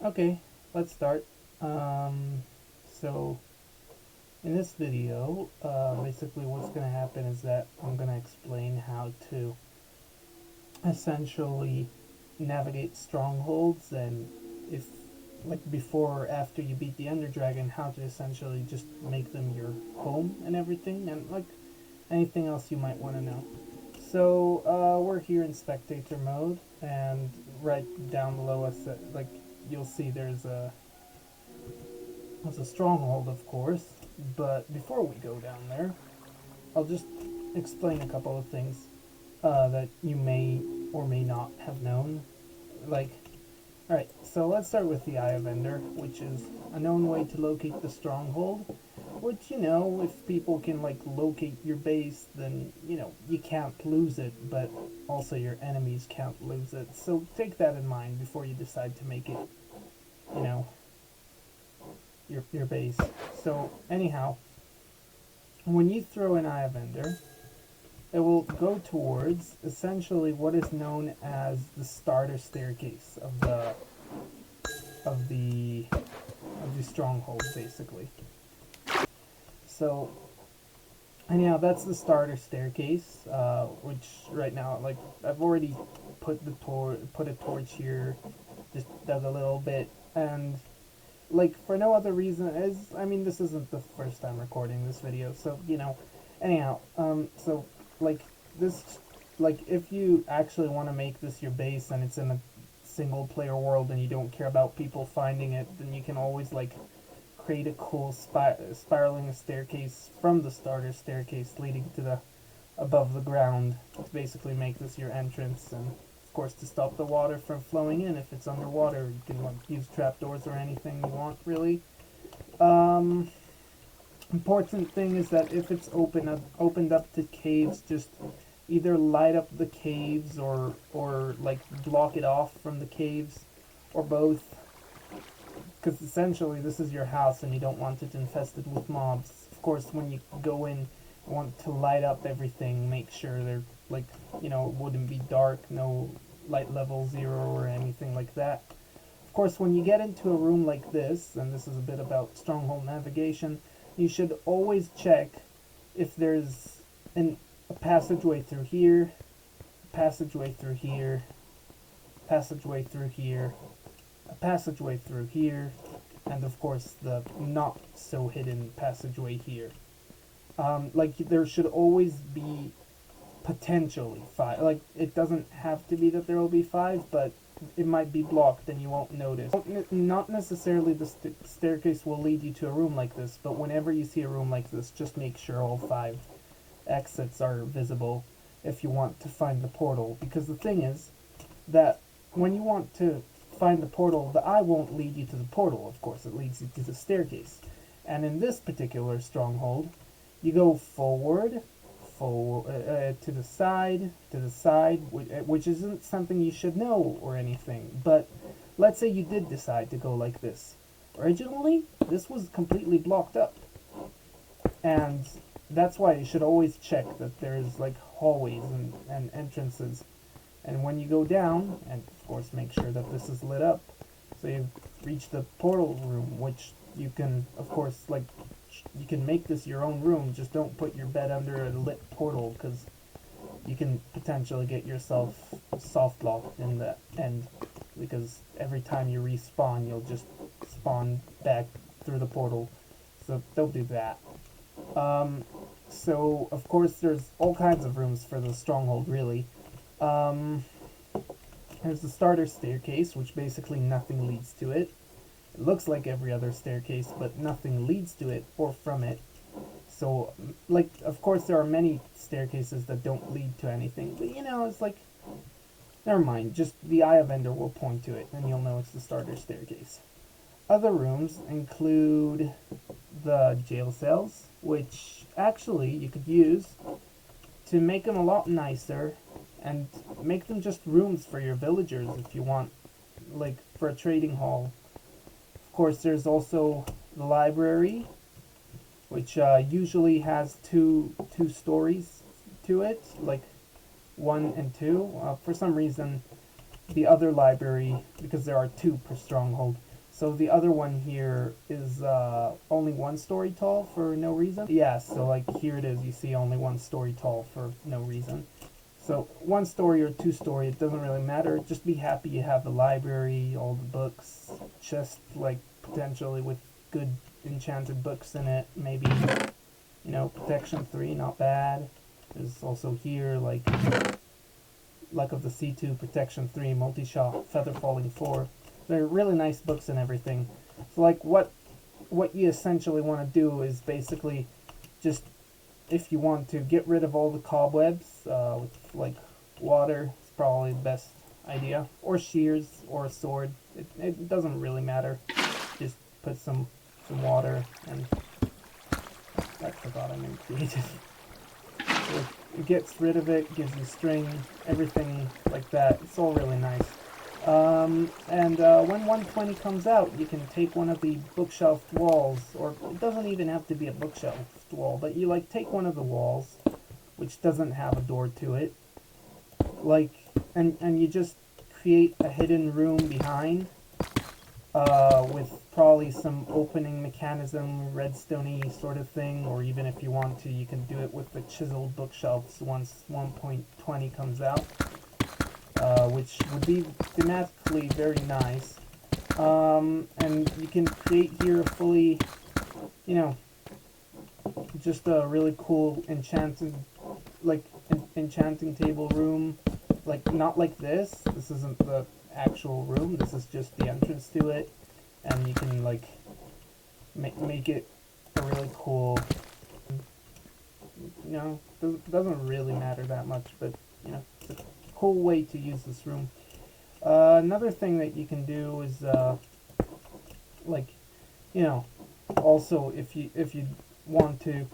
Okay, let's start. So in this video, basically what's going to happen is that I'm going to explain how to essentially navigate strongholds, and if like before or after you beat the Ender Dragon, how to essentially just make them your home and everything, and like anything else you might want to know. So we're here in spectator mode, and right down below us, like you'll see there's a stronghold, of course. But before we go down there, I'll just explain a couple of things that you may or may not have known. Like, alright, so let's start with the Eye of Ender, which is a known way to locate the stronghold. Which, if people can, like, locate your base, then, you can't lose it, but also your enemies can't lose it. So take that in mind before you decide to make it, you know, your base. So, anyhow, when you throw an Eye of Ender, it will go towards essentially what is known as the starter staircase of the stronghold, basically. So, anyhow, that's the starter staircase, which right now, like, I've already put a torch here, just dug a little bit, and like for no other reason this isn't the first time recording this video, so anyhow, so like this, like if you actually want to make this your base and it's in a single player world and you don't care about people finding it, then you can always like create a cool spiraling staircase from the starter staircase leading to the above the ground to basically make this your entrance. And of course, to stop the water from flowing in, if it's underwater, you can like use trapdoors or anything you want, really. Important thing is that if it's opened up to caves, just either light up the caves or like block it off from the caves, or both. Because essentially this is your house and you don't want it infested with mobs. Of course, when you go in, you want to light up everything, make sure they're like, it wouldn't be dark, no light level 0 or anything like that. Of course, when you get into a room like this, and this is a bit about stronghold navigation, you should always check if there's a passageway through here, a passageway through here, a passageway through here, a passageway through here, and of course the not so hidden passageway here. Like there should always be potentially 5. Like it doesn't have to be that there will be 5, but it might be blocked and you won't notice. Not necessarily the staircase will lead you to a room like this, but whenever you see a room like this, just make sure all 5 exits are visible if you want to find the portal. Because the thing is that when you want to find the portal, the eye won't lead you to the portal, of course, it leads you to the staircase. And in this particular stronghold, you go forward, to the side, which isn't something you should know or anything, but let's say you did decide to go like this. Originally, this was completely blocked up, and that's why you should always check that there's like hallways and entrances. And when you go down, and of course make sure that this is lit up, so you've reached the portal room, which you can, of course, like, you can make this your own room, just don't put your bed under a lit portal, because you can potentially get yourself soft locked in the end, because every time you respawn, you'll just spawn back through the portal, so don't do that. So, of course, there's all kinds of rooms for the stronghold, really. There's the starter staircase, which basically nothing leads to it. It looks like every other staircase, but nothing leads to it or from it. So, like, of course there are many staircases that don't lead to anything, but it's like, never mind, just the Eye of Ender will point to it, and you'll know it's the starter staircase. Other rooms include the jail cells, which actually you could use to make them a lot nicer and make them just rooms for your villagers if you want, like for a trading hall. Of course, there's also the library, which usually has two stories to it, like 1 and 2. For some reason, the other library, because there are 2 per stronghold, So the other one here is only 1 story tall for no reason. Yeah, so like here it is, you see only 1 story tall for no reason. So 1 story or 2 story, it doesn't really matter. Just be happy you have the library, all the books, just like potentially with good enchanted books in it. Maybe, you know, protection 3, not bad. There's also here like Luck of the C2, protection 3, multi-shot, feather falling 4. They're really nice books and everything. So like what you essentially want to do is basically just, if you want to, get rid of all the cobwebs with like water. It's probably the best idea, or shears or a sword. It doesn't really matter. Just put some water and I forgot I made creative. So it gets rid of it, gives you string, everything like that. It's all really nice. And when 120 comes out, you can take one of the bookshelf walls, or it doesn't even have to be a bookshelf wall, but you like take one of the walls, which doesn't have a door to it, like, and you just create a hidden room behind, with probably some opening mechanism, redstone-y sort of thing, or even if you want to, you can do it with the chiseled bookshelves once 1.20 comes out. Which would be thematically very nice. And you can create here a fully, you know, just a really cool enchanting table room. Like, not like this. This isn't the actual room. This is just the entrance to it. And you can, like, make it a really cool, you know, doesn't really matter that much, but, you know, it's a cool way to use this room. Another thing that you can do is, like, you know, also if you want to,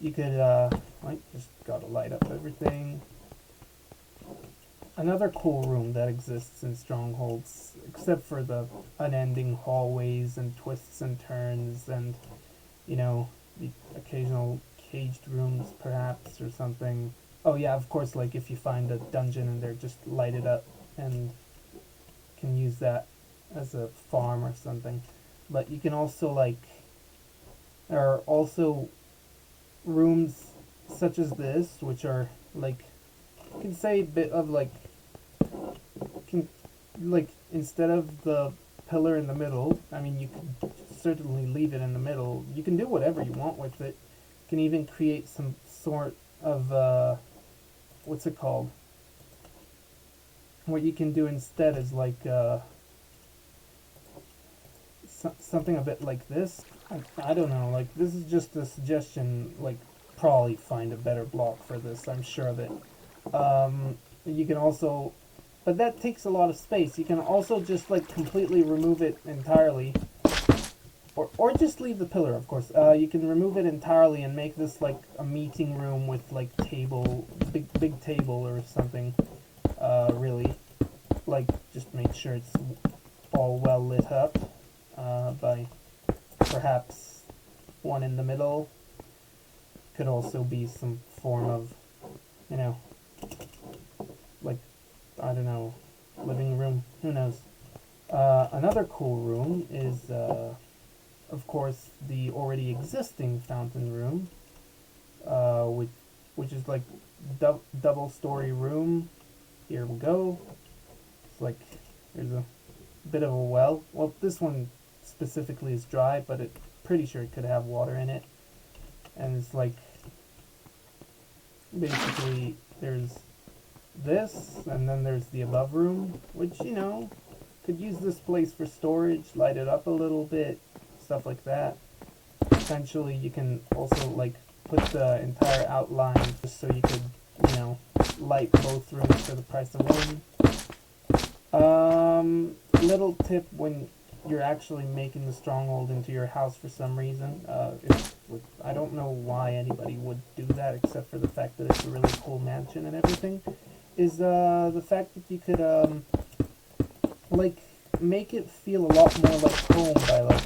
you could, like, just gotta light up everything. Another cool room that exists in strongholds, except for the unending hallways and twists and turns and, you know, the occasional caged rooms perhaps or something. Oh yeah, of course, like if you find a dungeon in there, just light it up and can use that as a farm or something. But you can also, like, there are also rooms such as this, which are like, you can say a bit of like, instead of the pillar in the middle, I mean, you can certainly leave it in the middle. You can do whatever you want with it. You can even create some sort of, what's it called? What you can do instead is like, something a bit like this. I don't know, like, this is just a suggestion, like, probably find a better block for this, I'm sure of it. You can also, but that takes a lot of space. You can also just, like, completely remove it entirely, or just leave the pillar, of course. You can remove it entirely and make this, like, a meeting room with, like, big table or something, really. Like, just make sure it's all well lit up, by perhaps one in the middle. Could also be some form of, you know, like, I don't know, living room, who knows. Another cool room is, of course, the already existing fountain room, which is like double story room. Here we go. It's like, there's a bit of a well. Well, this one specifically is dry, but it's pretty sure it could have water in it. And it's like, basically, there's this, and then there's the above room, which, you know, could use this place for storage, light it up a little bit, stuff like that. Essentially, you can also, like, put the entire outline just so you could, you know, light both rooms for the price of one. Little tip when you're actually making the stronghold into your house for some reason, I don't know why anybody would do that except for the fact that it's a really cool mansion and everything, is the fact that you could, like, make it feel a lot more like home by, like,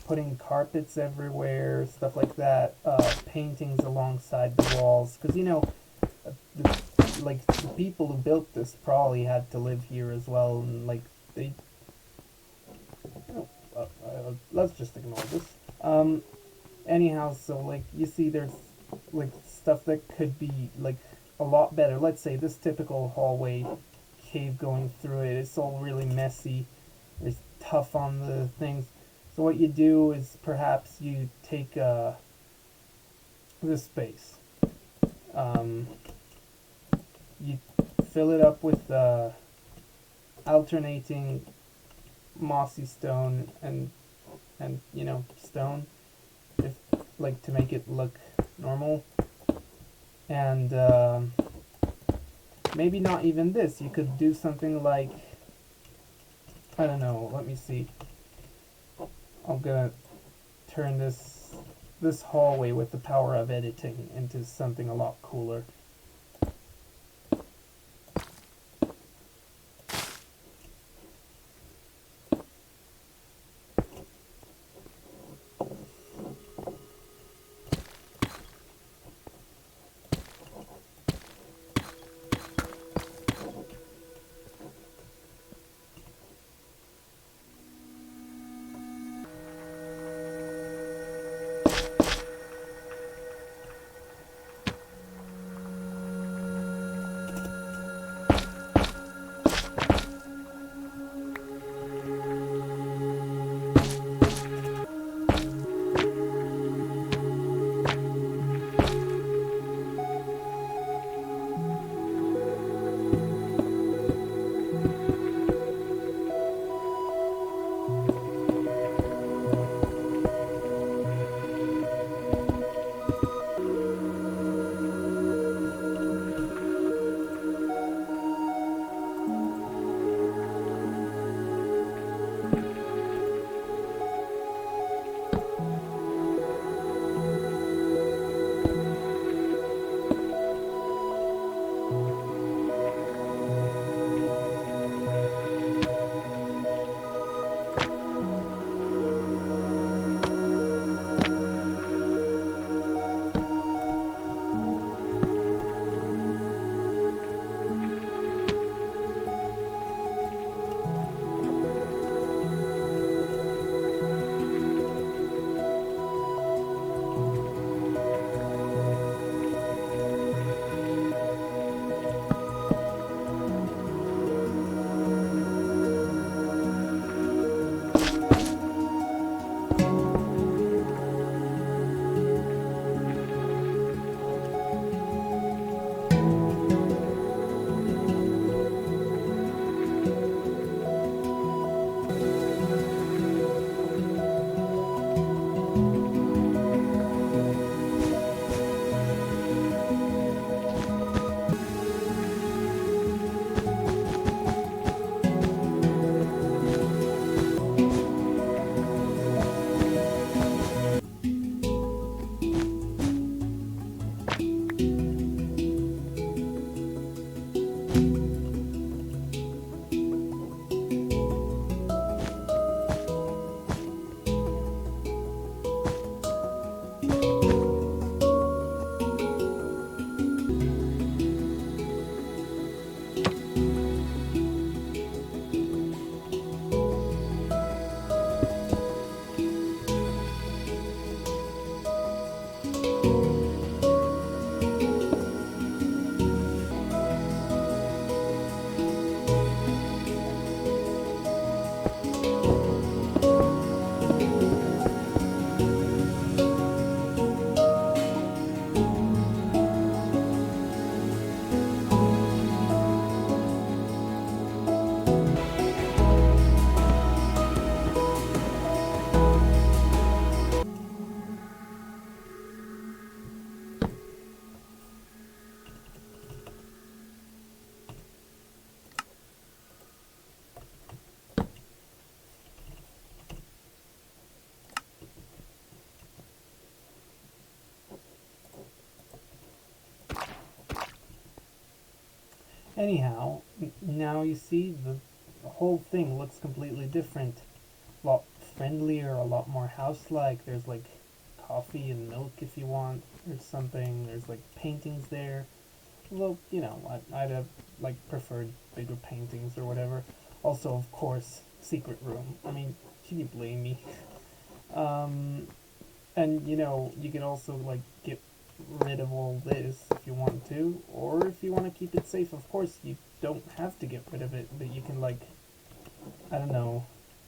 putting carpets everywhere, stuff like that, paintings alongside the walls, because, you know, the people who built this probably had to live here as well, and, like, they, let's just ignore this. Um, anyhow, so like you see, there's like stuff that could be like a lot better. Let's say this typical hallway cave going through it. It's all really messy. It's tough on the things. So what you do is perhaps you take this space. Um, you fill it up with alternating mossy stone and stone, if like to make it look normal. And maybe not even this. You could do something like, I don't know. Let me see. I'm gonna turn this hallway with the power of editing into something a lot cooler. Anyhow, now you see the whole thing looks completely different. A lot friendlier, a lot more house-like. There's like coffee and milk if you want, or something. There's like paintings there. Well, I'd have like preferred bigger paintings or whatever. Also, of course, secret room. I mean, can you blame me? Um, and you know, you can also like get rid of all this if you want to, or if you want to keep it safe, of course you don't have to get rid of it, but you can like, I don't know,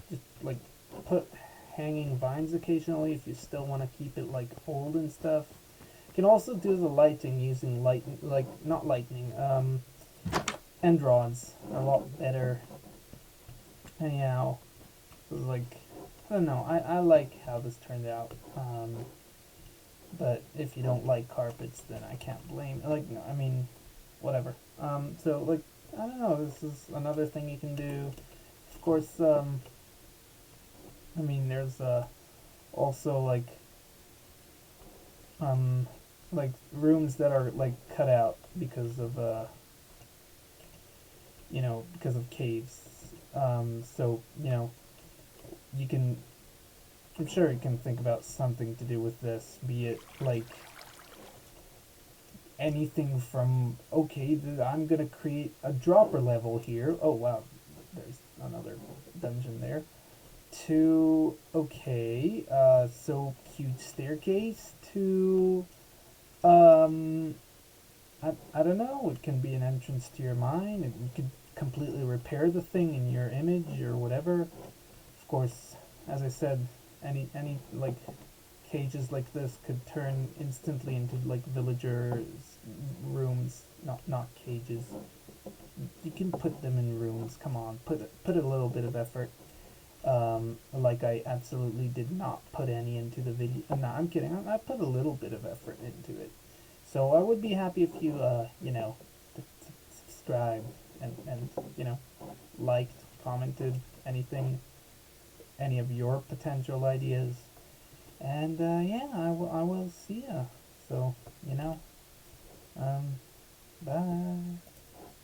just like put hanging vines occasionally if you still want to keep it like old and stuff. You can also do the lighting using not lightning, end rods are a lot better. Anyhow, like, I don't know, I like how this turned out. But if you don't like carpets, then I can't blame. Like, no, I mean, whatever. So like, I don't know. This is another thing you can do. Of course, I mean, there's also um, like rooms that are like cut out because of you know, because of caves. So you know, you can. I'm sure you can think about something to do with this. Be it like anything from, okay, I'm gonna create a dropper level here. Oh wow, there's another dungeon there. To, okay, so cute staircase to, um, I don't know, it can be an entrance to your mind. You could completely repair the thing in your image or whatever. Of course, as I said, any like cages like this could turn instantly into like villagers rooms, not cages. You can put them in rooms. Come on, put a little bit of effort. Like I absolutely did not put any into the video. No, I'm kidding. I put a little bit of effort into it. So I would be happy if you, you know, subscribed and you know, liked, commented, anything, any of your potential ideas. And yeah, I will see ya. So, you know, bye.